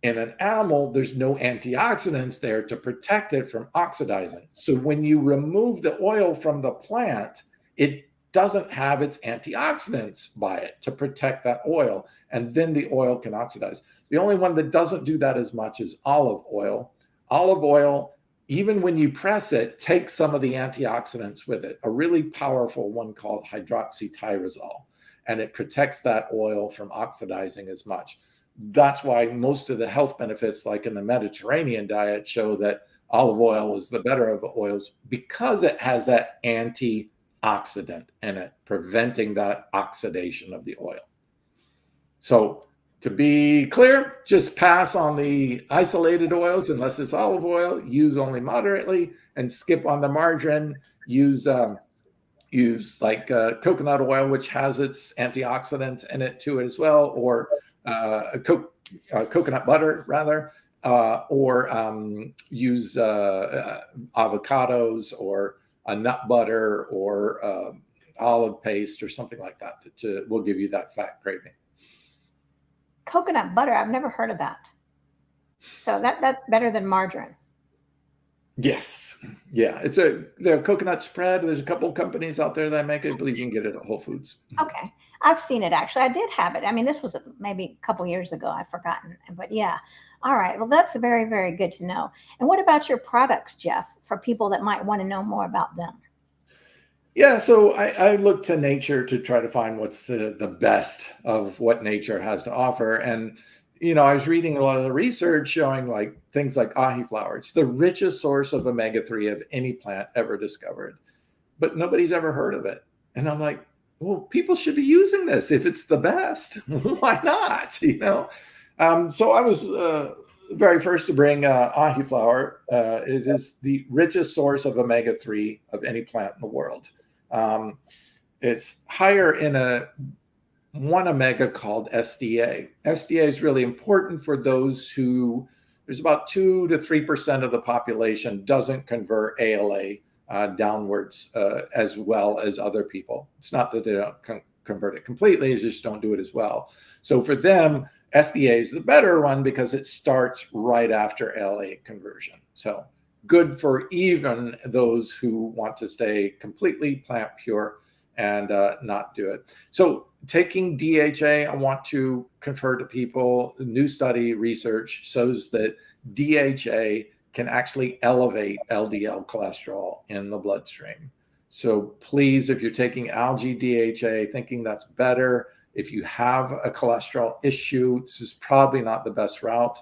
In an animal, there's no antioxidants there to protect it from oxidizing. So when you remove the oil from the plant, it doesn't have its antioxidants by it to protect that oil, and then the oil can oxidize. The only one that doesn't do that as much is olive oil. Olive oil, even when you press it, takes some of the antioxidants with it, a really powerful one called hydroxytyrosol, and it protects that oil from oxidizing as much. That's why most of the health benefits, like in the Mediterranean diet, show that olive oil is the better of the oils because it has that antioxidant in it, preventing that oxidation of the oil. So to be clear, just pass on the isolated oils unless it's olive oil, use only moderately, and skip on the margarine. Use like coconut oil, which has its antioxidants in it to it as well, or coconut butter rather, or use avocados or a nut butter or olive paste or something like that will give you that fat craving. Coconut butter, I've never heard of that. So that's better than margarine. Yes. Yeah. It's a coconut spread. There's a couple of companies out there that make it. I believe you can get it at Whole Foods. Okay. I've seen it actually. I did have it. I mean, this was maybe a couple years ago. I've forgotten. But yeah. All right. Well, that's very, very good to know. And what about your products, Geoff, for people that might want to know more about them? Yeah, so I look to nature to try to find what's the best of what nature has to offer. And, I was reading a lot of the research showing like things like ahi flower. It's the richest source of omega-3 of any plant ever discovered, but nobody's ever heard of it. And I'm like, well, people should be using this if it's the best. Why not? So I was very first to bring ahi flower. It is the richest source of omega-3 of any plant in the world. It's higher in one omega called SDA. SDA is really important for those who, there's about 2 to 3% of the population doesn't convert ALA downwards as well as other people. It's not that they don't convert it completely, they just don't do it as well. So for them, SDA is the better one because it starts right after ALA conversion. So good for even those who want to stay completely plant pure and not do it. So taking DHA, I want to confer to people, new study research shows that DHA can actually elevate LDL cholesterol in the bloodstream. So please, if you're taking algae DHA, thinking that's better, if you have a cholesterol issue, this is probably not the best route.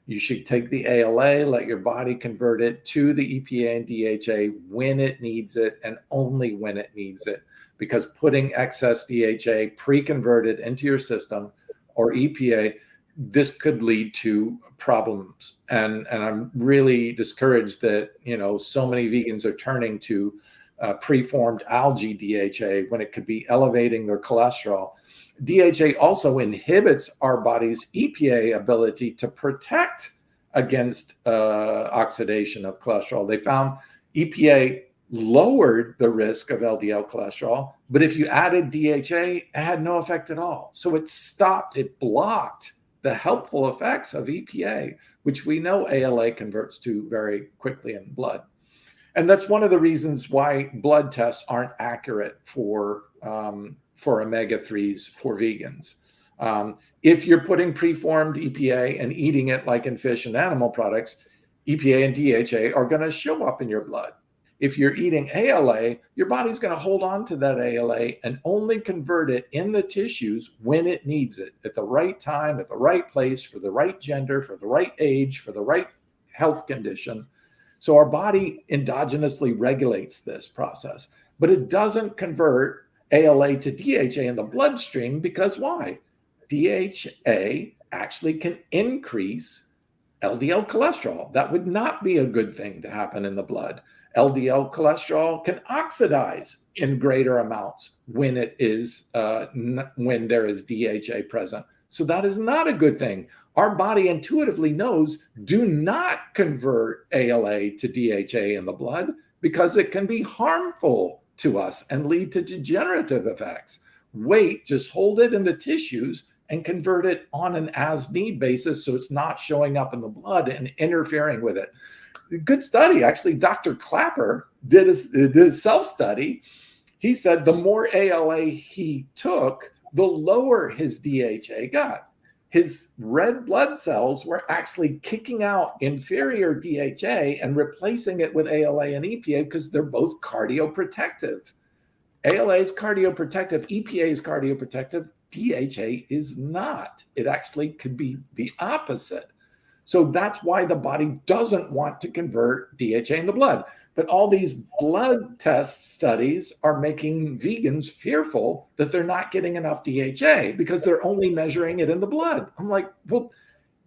You should take the ALA, let your body convert it to the EPA and DHA when it needs it and only when it needs it. Because putting excess DHA pre-converted into your system or EPA, this could lead to problems. And I'm really discouraged that, so many vegans are turning to preformed algae DHA when it could be elevating their cholesterol. DHA also inhibits our body's EPA ability to protect against oxidation of cholesterol. They found EPA lowered the risk of LDL cholesterol, but if you added DHA, it had no effect at all. So it blocked the helpful effects of EPA, which we know ALA converts to very quickly in blood. And that's one of the reasons why blood tests aren't accurate for omega-3s for vegans. If you're putting preformed EPA and eating it like in fish and animal products, EPA and DHA are going to show up in your blood. If you're eating ALA, your body's going to hold on to that ALA and only convert it in the tissues when it needs it, at the right time, at the right place, for the right gender, for the right age, for the right health condition. So our body endogenously regulates this process, but it doesn't convert ALA to DHA in the bloodstream because why? DHA actually can increase LDL cholesterol. That would not be a good thing to happen in the blood. LDL cholesterol can oxidize in greater amounts when it is when there is DHA present. So that is not a good thing. Our body intuitively knows, do not convert ALA to DHA in the blood because it can be harmful to us and lead to degenerative effects. Wait, just hold it in the tissues and convert it on an as-need basis so it's not showing up in the blood and interfering with it. Good study, actually. Dr. Clapper did a self-study. He said the more ALA he took, the lower his DHA got. His red blood cells were actually kicking out inferior DHA and replacing it with ALA and EPA because they're both cardioprotective. ALA is cardioprotective, EPA is cardioprotective, DHA is not. It actually could be the opposite. So that's why the body doesn't want to convert DHA in the blood. But all these blood test studies are making vegans fearful that they're not getting enough DHA because they're only measuring it in the blood. I'm like, well,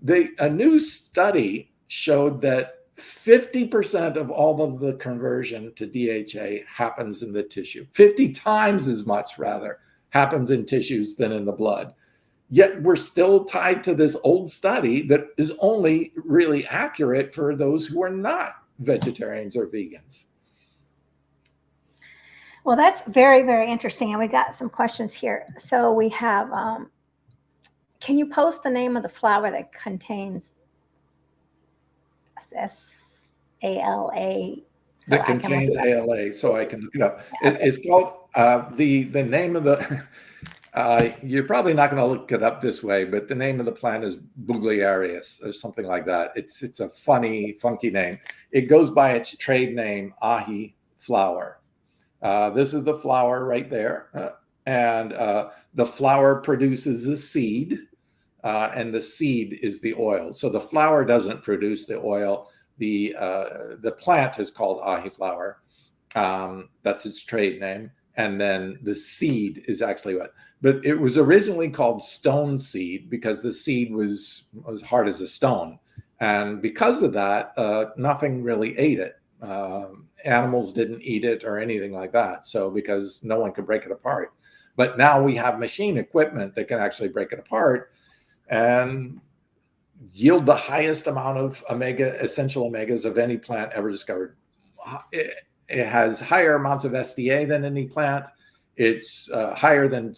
a new study showed that 50% of all of the conversion to DHA happens in the tissue. 50 times as much, rather, happens in tissues than in the blood. Yet we're still tied to this old study that is only really accurate for those who are not vegetarians or vegans. Well, that's very, very interesting. And we got some questions here. So we have, can you post the name of the flour that contains SALA? That contains ALA, so I can look it up. It's called, the name of the, you're probably not going to look it up this way, but the name of the plant is Buglarius or something like that. It's a funny, funky name. It goes by its trade name, ahi flour. This is the flour right there. And the flour produces a seed, and the seed is the oil. So the flour doesn't produce the oil. The plant is called ahi flour. That's its trade name. And then the seed is actually what, but it was originally called stone seed because the seed was hard as a stone. And because of that, nothing really ate it. Animals didn't eat it or anything like that. So because no one could break it apart. But now we have machine equipment that can actually break it apart and yield the highest amount of essential omegas of any plant ever discovered. It has higher amounts of SDA than any plant. It's higher than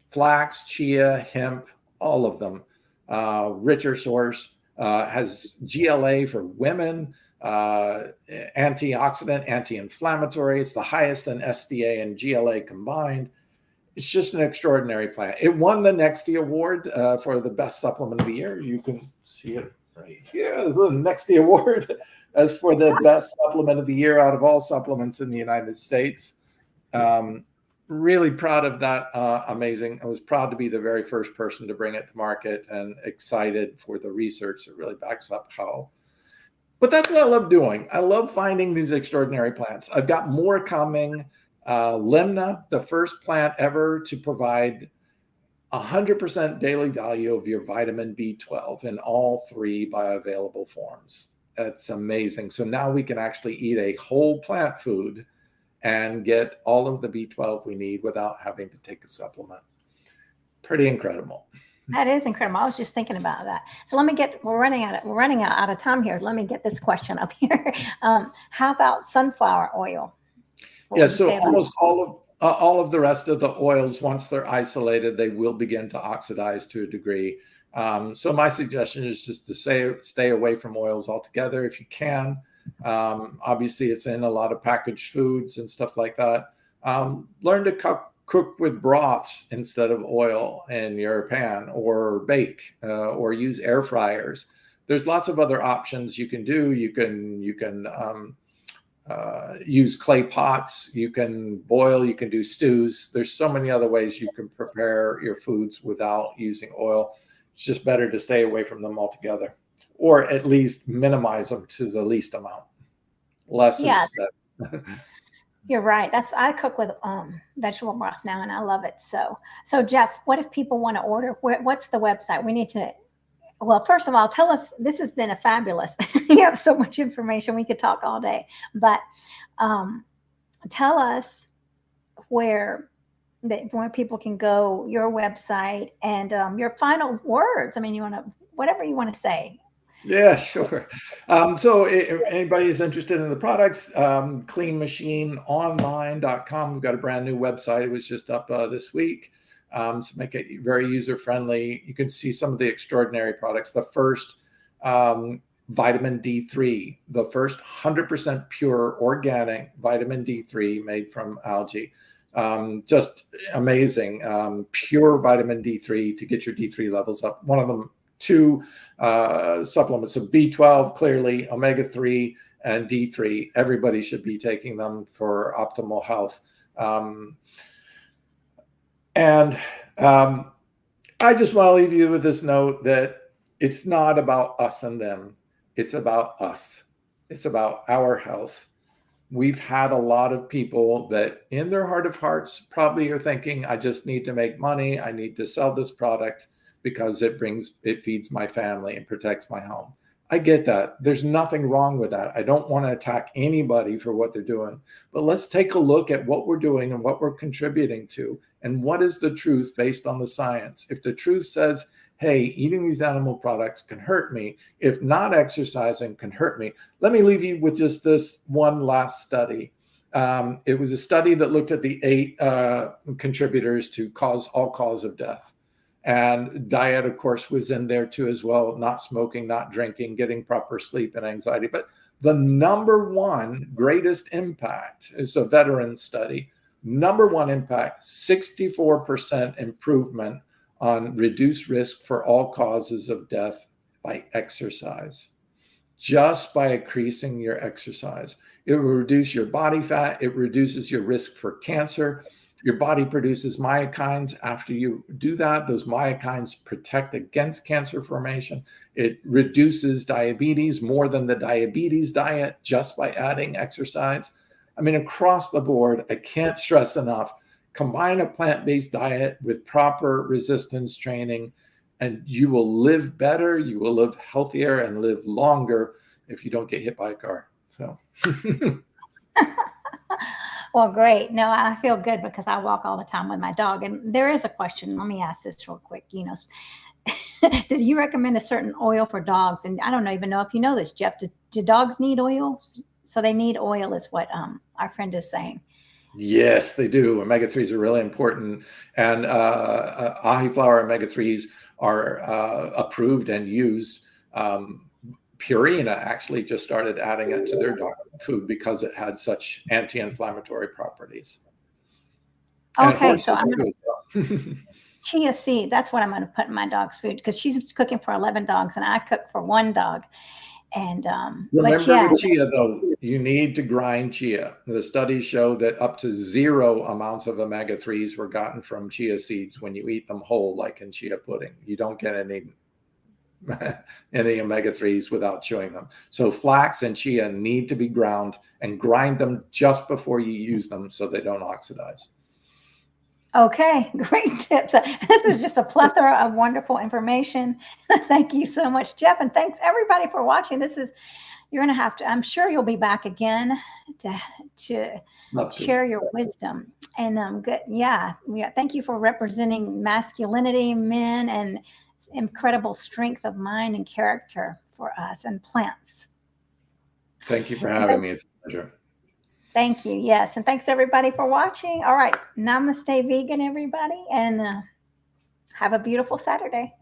flax, chia, hemp, all of them. Richer source, has GLA for women, antioxidant, anti-inflammatory. It's the highest in SDA and GLA combined. It's just an extraordinary plant. It won the Nexty Award for the best supplement of the year. You can see it right here. The Nexty Award as for the best supplement of the year out of all supplements in the United States. Really proud of that. Amazing. I was proud to be the very first person to bring it to market, and excited for the research that really backs up how. But that's what I love doing. I love finding these extraordinary plants. I've got more coming. Limna, the first plant ever to provide 100% daily value of your vitamin B12 in all 3 bioavailable forms. That's amazing. So now we can actually eat a whole plant food and get all of the B12 we need without having to take a supplement. Pretty incredible. That is incredible. I was just thinking about that. So let me get, we're running out of time here. Let me get this question up here. How about sunflower oil? Yeah, so almost all of the rest of the oils, once they're isolated, they will begin to oxidize to a degree. So my suggestion is just to stay away from oils altogether if you can. Obviously, it's in a lot of packaged foods and stuff like that. Learn to cook with broths instead of oil in your pan, or bake, or use air fryers. There's lots of other options you can do. You can use clay pots, you can boil, you can do stews. There's so many other ways you can prepare your foods without using oil. It's just better to stay away from them altogether, or at least minimize them to the least amount. Less is better. You're right. I cook with vegetable broth now, and I love it. So Geoff, what if people want to order? What's the website? We need to. Well, first of all, tell us, this has been a fabulous, you have so much information, we could talk all day, but tell us where people can go, your website, and your final words. I mean, whatever you want to say. Yeah, sure. So if anybody is interested in the products, cleanmachineonline.com. We've got a brand new website. It was just up this week. So make it very user-friendly. You can see some of the extraordinary products. The first vitamin D3, the first 100% pure organic vitamin D3 made from algae. Just amazing. Pure vitamin D3 to get your D3 levels up. One of them, 2 supplements of B12, clearly, omega-3 and D3. Everybody should be taking them for optimal health. And I just want to leave you with this note that it's not about us and them. It's about us. It's about our health. We've had a lot of people that in their heart of hearts probably are thinking, I just need to make money. I need to sell this product because it feeds my family and protects my home. I get that. There's nothing wrong with that. I don't want to attack anybody for what they're doing, but let's take a look at what we're doing and what we're contributing to, and what is the truth based on the science. If the truth says, hey, eating these animal products can hurt me, if not exercising can hurt me, let me leave you with just this one last study. It was a study that looked at the 8 contributors to all cause of death. And diet, of course, was in there too as well. Not smoking, not drinking, getting proper sleep, and anxiety. But the number one greatest impact is a veteran study. Number one impact, 64% improvement on reduced risk for all causes of death by exercise. Just by increasing your exercise. It will reduce your body fat. It reduces your risk for cancer. Your body produces myokines after you do that. Those myokines protect against cancer formation. It reduces diabetes more than the diabetes diet just by adding exercise. I mean, across the board, I can't stress enough, combine a plant-based diet with proper resistance training, and you will live better, you will live healthier, and live longer if you don't get hit by a car. So. Well, great. No, I feel good because I walk all the time with my dog. And there is a question. Let me ask this real quick. Did you recommend a certain oil for dogs? And I don't even know if you know this, Geoff. Do dogs need oil? So they need oil is what our friend is saying. Yes, they do. Omega-3s are really important. And ahi flower omega-3s are approved and used. Purina actually just started adding it to their dog food because it had such anti-inflammatory properties. Okay, so I'm Chia seed. That's what I'm going to put in my dog's food because she's cooking for 11 dogs and I cook for one dog. And but Remember yeah, with chia, though, you need to grind chia. The studies show that up to 0 amounts of omega-3s were gotten from chia seeds when you eat them whole, like in chia pudding. You don't get any omega-3s without chewing them. So flax and chia need to be ground, and grind them just before you use them so they don't oxidize. okay, great tips. This is just a plethora of wonderful information. Thank you so much, Geoff, and thanks everybody for watching. You're going to have to, I'm sure you'll be back again to share your wisdom. And good, yeah, thank you for representing masculinity, men, and incredible strength of mind and character for us and plants. Thank you for having me. It's a pleasure. Thank you. Yes. And thanks everybody for watching. All right. Namaste vegan, everybody. And have a beautiful Saturday.